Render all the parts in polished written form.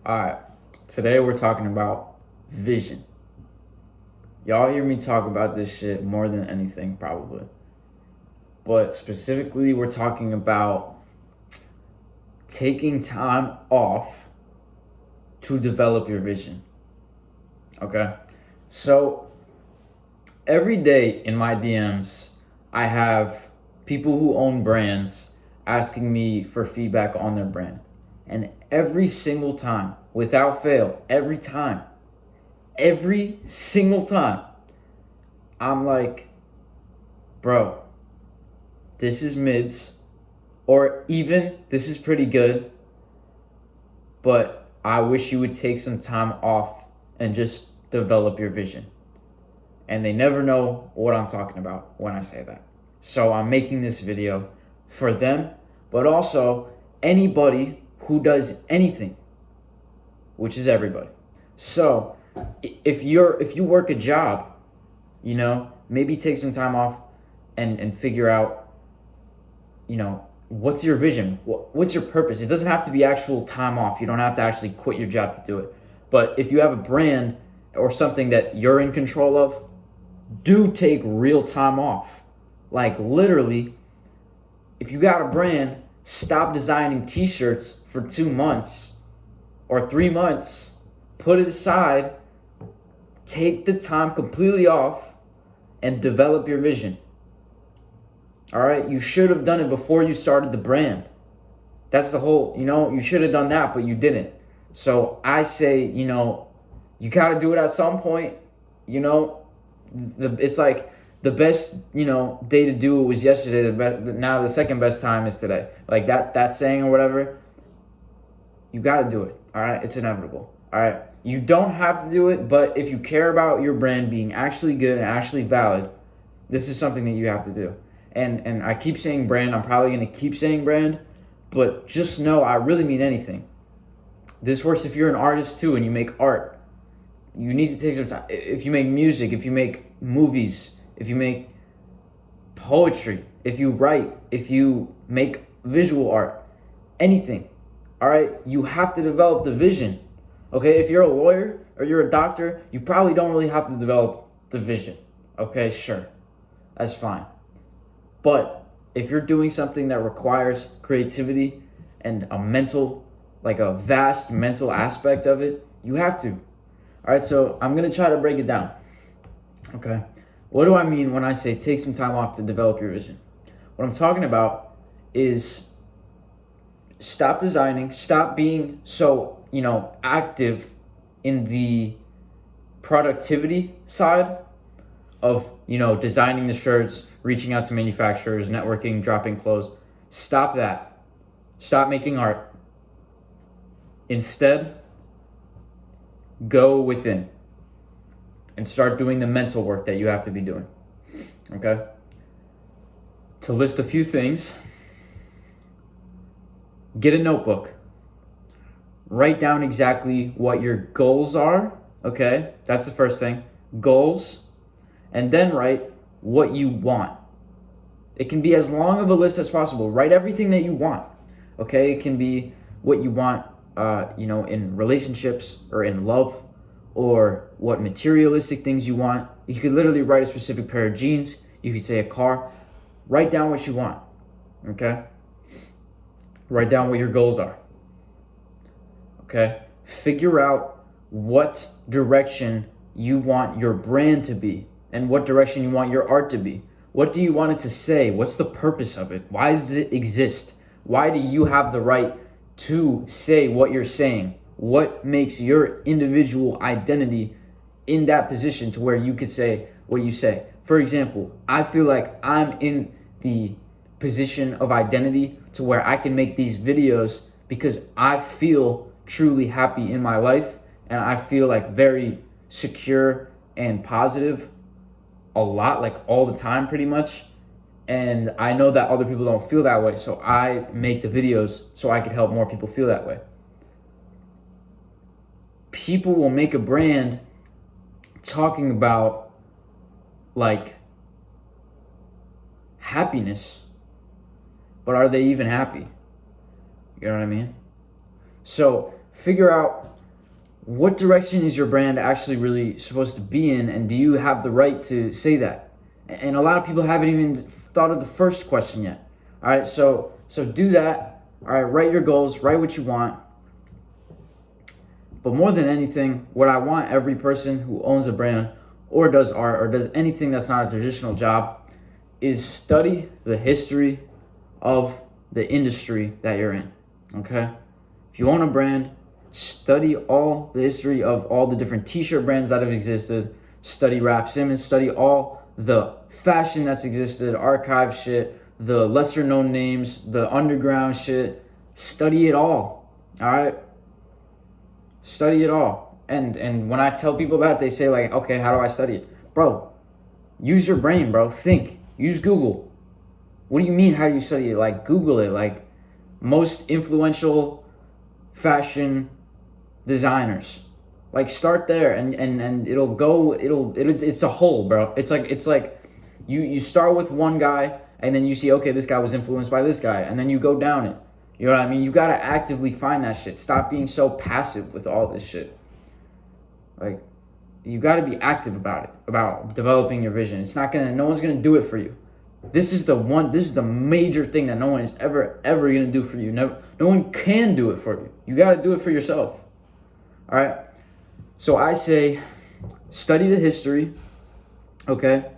All right, today we're talking about vision. Y'all hear me talk about this shit more than anything, probably. But specifically, we're talking about taking time off to develop your vision. Okay? So, every day in my DMs, I have people who own brands asking me for feedback on their brand. And every single time, without fail, every single time, I'm like, bro, this is mids, or even this is pretty good, but I wish you would take some time off and just develop your vision. And they never know what I'm talking about when I say that. So I'm making this video for them, but also anybody who does anything, which is everybody. So if you work a job, maybe take some time off and figure out, what's your vision? What's your purpose? It doesn't have to be actual time off. You don't have to actually quit your job to do it. But if you have a brand or something that you're in control of, do take real time off. Like literally, if you got a brand, stop designing t-shirts for 2 months or 3 months, put it aside, take the time completely off and develop your vision. All right, you should have done it before you started the brand. That's the whole, you should have done that, but you didn't. So I say, you got to do it at some point. It's like the best, day to do it was yesterday. Now the second best time is today. Like that saying or whatever. You got to do it. All right, it's inevitable. All right, you don't have to do it, but if you care about your brand being actually good and actually valid, this is something that you have to do. And I keep saying brand. I'm probably going to keep saying brand, but just know I really mean anything. This works if you're an artist too and you make art. You need to take some time. If you make music, if you make movies, if you make poetry, if you write, if you make visual art, anything, all right? You have to develop the vision, okay? If you're a lawyer or you're a doctor, you probably don't really have to develop the vision, okay? Sure, that's fine. But if you're doing something that requires creativity and a vast mental aspect of it, you have to. All right, so I'm going to try to break it down. Okay. What do I mean when I say take some time off to develop your vision? What I'm talking about is stop designing, stop being so, active in the productivity side of, designing the shirts, reaching out to manufacturers, networking, dropping clothes. Stop that. Stop making art. Instead, go within and start doing the mental work that you have to be doing. Okay? To list a few things, get a notebook. Write down exactly what your goals are. Okay? That's the first thing. Goals. And then write what you want. It can be as long of a list as possible. Write everything that you want. Okay? It can be what you want, in relationships or in love, or what materialistic things you want. You could literally write a specific pair of jeans. You could say a car. Write down what you want. Okay? Write down what your goals are. Okay? Figure out what direction you want your brand to be and what direction you want your art to be. What do you want it to say? What's the purpose of it? Why does it exist? Why do you have the right to say what you're saying? What makes your individual identity in that position to where you could say what you say? For example, I feel like I'm in the position of identity to where I can make these videos because I feel truly happy in my life and I feel like very secure and positive a lot, like all the time pretty much. And I know that other people don't feel that way, so I make the videos so I could help more people feel that way. People will make a brand talking about like happiness, but are they even happy? You know what I mean? So figure out what direction is your brand actually really supposed to be in, and do you have the right to say that? And a lot of people haven't even thought of the first question yet. All right, so do that. All right, write your goals, write what you want. But more than anything, what I want every person who owns a brand or does art or does anything that's not a traditional job is study the history of the industry that you're in. Okay? If you own a brand, study all the history of all the different t-shirt brands that have existed. Study Raf Simons, study all the fashion that's existed, archive shit, the lesser known names, the underground shit. Study it all. All right? Study it all. And when I tell people that, they say like, okay, how do I study it? Bro, use your brain, bro. Think. Use Google. What do you mean, how do you study it? Like, Google it. Like, most influential fashion designers. Like, start there and it's a whole, bro. It's like you start with one guy and then you see, okay, this guy was influenced by this guy, and then you go down it. You know what I mean? You gotta actively find that shit. Stop being so passive with all this shit. Like, you gotta be active about it, about developing your vision. No one's gonna do it for you. This is the major thing that no one is ever gonna do for you. No one can do it for you. You gotta do it for yourself. All right? So I say, study the history, okay?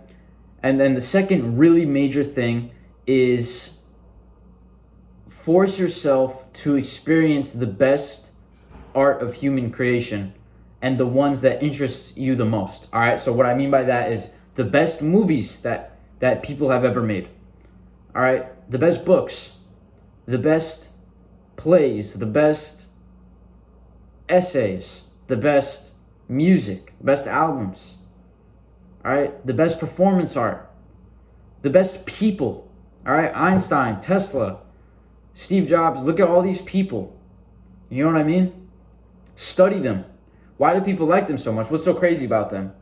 And then the second really major thing is force yourself to experience the best art of human creation and the ones that interest you the most. All right? So what I mean by that is the best movies that people have ever made. All right? The best books, the best plays, the best essays, the best music, best albums. All right? The best performance art, the best people. All right? Einstein, Tesla, Steve Jobs, look at all these people. You know what I mean? Study them. Why do people like them so much? What's so crazy about them?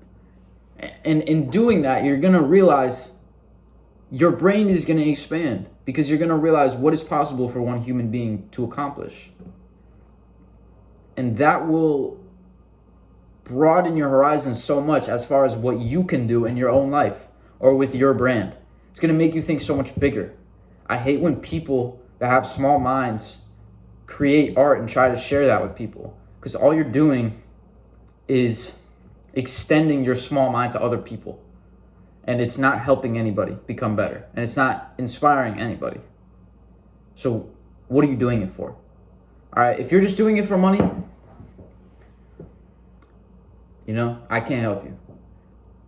And in doing that, you're going to realize your brain is going to expand because you're going to realize what is possible for one human being to accomplish. And that will broaden your horizon so much as far as what you can do in your own life or with your brand. It's going to make you think so much bigger. I hate when people that have small minds create art and try to share that with people, because all you're doing is extending your small mind to other people, and it's not helping anybody become better, and it's not inspiring anybody. So what are you doing it for? All right, if you're just doing it for money, I can't help you.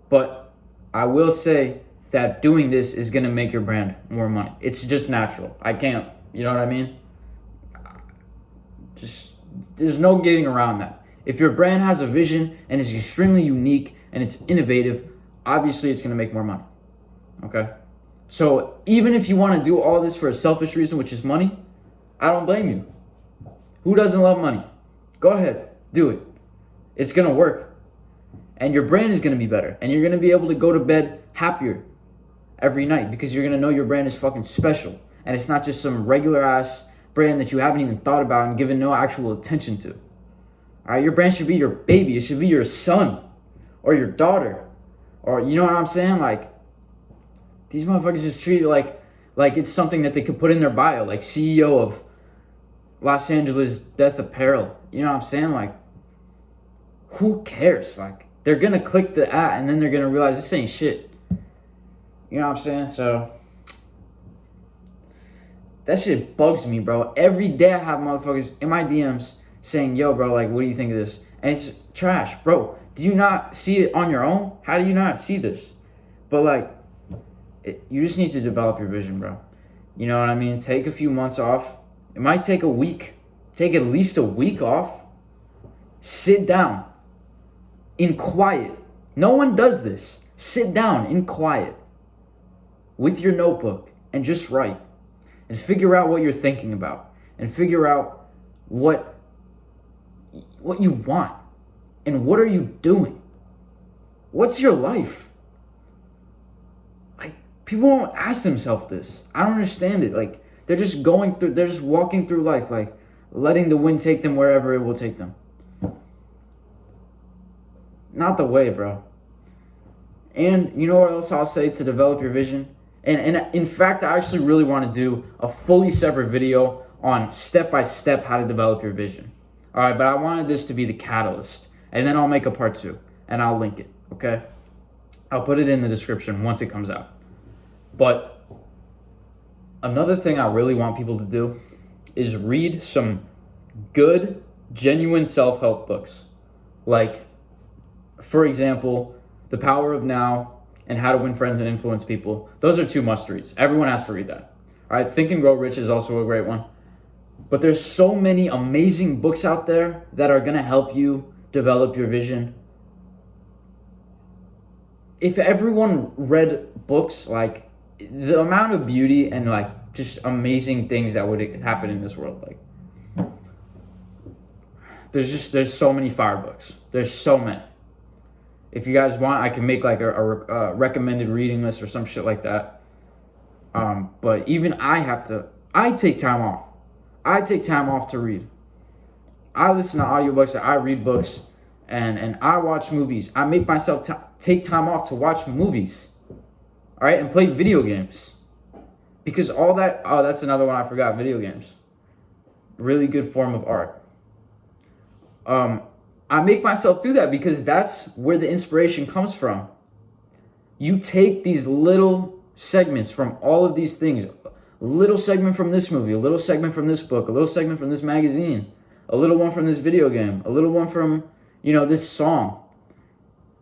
But I will say that doing this is going to make your brand more money. It's just natural. I can't, you know what I mean? There's no getting around that. If your brand has a vision and is extremely unique and it's innovative, obviously it's going to make more money. Okay? So even if you want to do all this for a selfish reason, which is money, I don't blame you. Who doesn't love money? Go ahead. Do it. It's going to work. And your brand is going to be better. And you're going to be able to go to bed happier every night because you're going to know your brand is fucking special. And it's not just some regular ass brand that you haven't even thought about and given no actual attention to. All right, your brand should be your baby. It should be your son or your daughter, or you know what I'm saying? Like, these motherfuckers just treat it like it's something that they could put in their bio, like CEO of Los Angeles Death Apparel. You know what I'm saying? Like, who cares? Like, they're gonna click the ad and then they're gonna realize this ain't shit. You know what I'm saying? So that shit bugs me, bro. Every day I have motherfuckers in my DMs saying, yo, bro, like, what do you think of this? And it's trash, bro. Do you not see it on your own? How do you not see this? But, like, you just need to develop your vision, bro. You know what I mean? Take a few months off. It might take a week. Take at least a week off. Sit down in quiet. No one does this. Sit down in quiet with your notebook and just write. And figure out what you're thinking about. And figure out what you want. And what are you doing? What's your life? Like, people don't ask themselves this. I don't understand it. Like, they're just walking through life, like, letting the wind take them wherever it will take them. not the way, bro. And you know what else I'll say to develop your vision? And in fact, I actually really want to do a fully separate video on step-by-step how to develop your vision. All right, but I wanted this to be the catalyst. And then I'll make a part 2, and I'll link it, okay? I'll put it in the description once it comes out. But another thing I really want people to do is read some good, genuine self-help books. Like, for example, The Power of Now and How to Win Friends and Influence People. Those are 2 must-reads. Everyone has to read that. All right, Think and Grow Rich is also a great one. But there's so many amazing books out there that are going to help you develop your vision. If everyone read books, like, the amount of beauty and, like, just amazing things that would happen in this world, like, there's so many fire books. There's so many. If you guys want, I can make like a recommended reading list or some shit like that. But even I take time off. I take time off to read. I listen to audiobooks, I read books, and I watch movies. I make myself take time off to watch movies. All right, and play video games. Because all that, that's another one I forgot, video games. Really good form of art. I make myself do that because that's where the inspiration comes from. You take these little segments from all of these things, a little segment from this movie, a little segment from this book, a little segment from this magazine, a little one from this video game, a little one from, this song.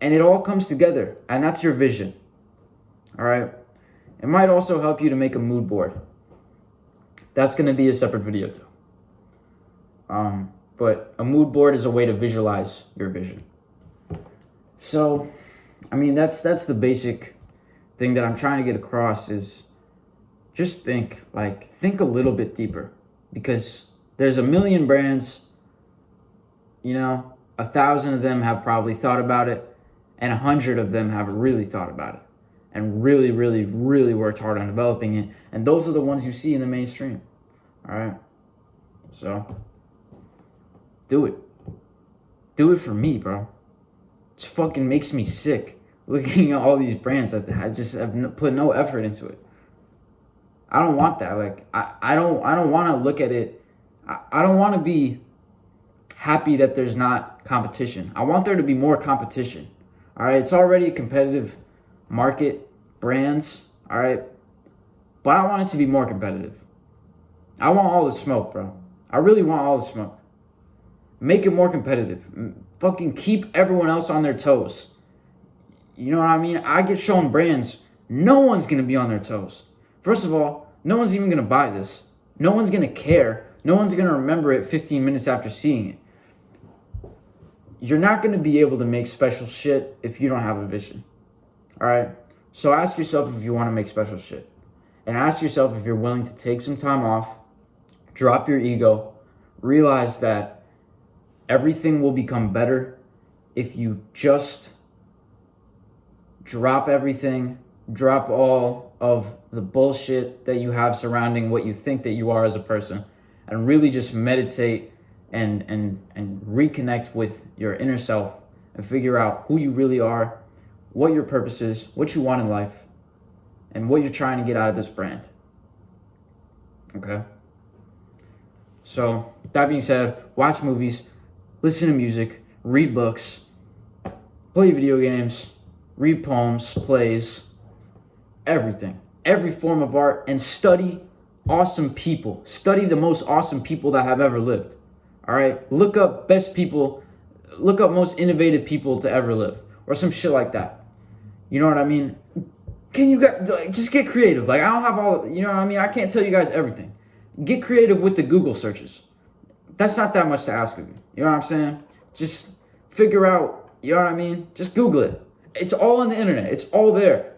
And it all comes together, and that's your vision. All right? It might also help you to make a mood board. That's going to be a separate video too. But a mood board is a way to visualize your vision. So, that's the basic thing that I'm trying to get across is just think a little bit deeper. Because there's a million brands, 1,000 of them have probably thought about it, and 100 of them haven't really thought about it. And really, really, really worked hard on developing it. And those are the ones you see in the mainstream. All right? So do it. Do it for me, bro. It just fucking makes me sick looking at all these brands that I just have put no effort into it. I don't want that. Like, I don't want to look at it. I don't want to be happy that there's not competition. I want there to be more competition. All right? It's already a competitive market, brands, all right? But I want it to be more competitive. I want all the smoke, bro. I really want all the smoke. Make it more competitive. Fucking keep everyone else on their toes. You know what I mean? I get shown brands. No one's going to be on their toes. First of all, no one's even going to buy this. No one's going to care. No one's going to remember it 15 minutes after seeing it. You're not going to be able to make special shit if you don't have a vision. All right? So ask yourself if you want to make special shit. And ask yourself if you're willing to take some time off, drop your ego, realize that everything will become better if you just drop everything, drop all of the bullshit that you have surrounding what you think that you are as a person, and really just meditate and reconnect with your inner self and figure out who you really are, what your purpose is, what you want in life, and what you're trying to get out of this brand. Okay? So, that being said, watch movies, listen to music, read books, play video games, read poems, plays, everything. Every form of art, and study awesome people. Study the most awesome people that have ever lived. All right? Look up best people, look up most innovative people to ever live, or some shit like that. You know what I mean? Can you guys just get creative? Like, I don't have all, you know what I mean? I can't tell you guys everything. Get creative with the Google searches. That's not that much to ask of you. You know what I'm saying? Just figure out, you know what I mean? Just Google it. It's all on the internet. It's all there.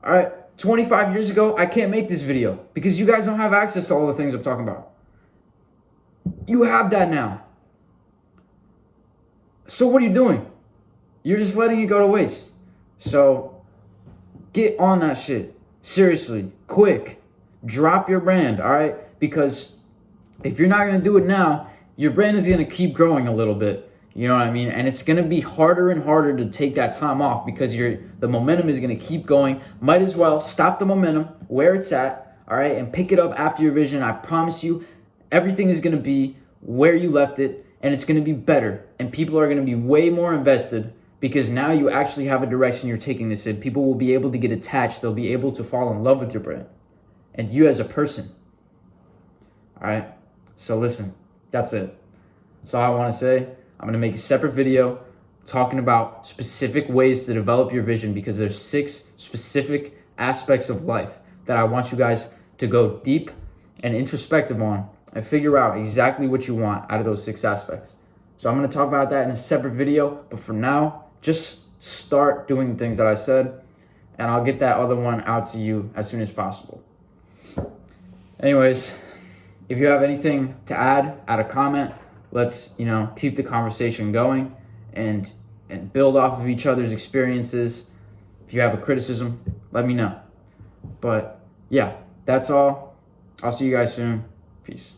All right? 25 years ago, I can't make this video because you guys don't have access to all the things I'm talking about. You have that now. So what are you doing? You're just letting it go to waste. So get on that shit. Seriously, quick. Drop your brand, all right? Because if you're not going to do it now, your brand is going to keep growing a little bit. You know what I mean? And it's going to be harder and harder to take that time off because the momentum is going to keep going. Might as well stop the momentum where it's at, all right, and pick it up after your vision. I promise you, everything is going to be where you left it, and it's going to be better. And people are going to be way more invested because now you actually have a direction you're taking this in. People will be able to get attached. They'll be able to fall in love with your brand and you as a person. All right? So listen, that's it. That's all I want to say. I'm going to make a separate video talking about specific ways to develop your vision because there's 6 specific aspects of life that I want you guys to go deep and introspective on and figure out exactly what you want out of those 6 aspects. So I'm going to talk about that in a separate video, but for now, just start doing the things that I said, and I'll get that other one out to you as soon as possible. Anyways, if you have anything to add a comment. Let's, keep the conversation going and build off of each other's experiences. If you have a criticism, let me know. But yeah, that's all. I'll see you guys soon. Peace.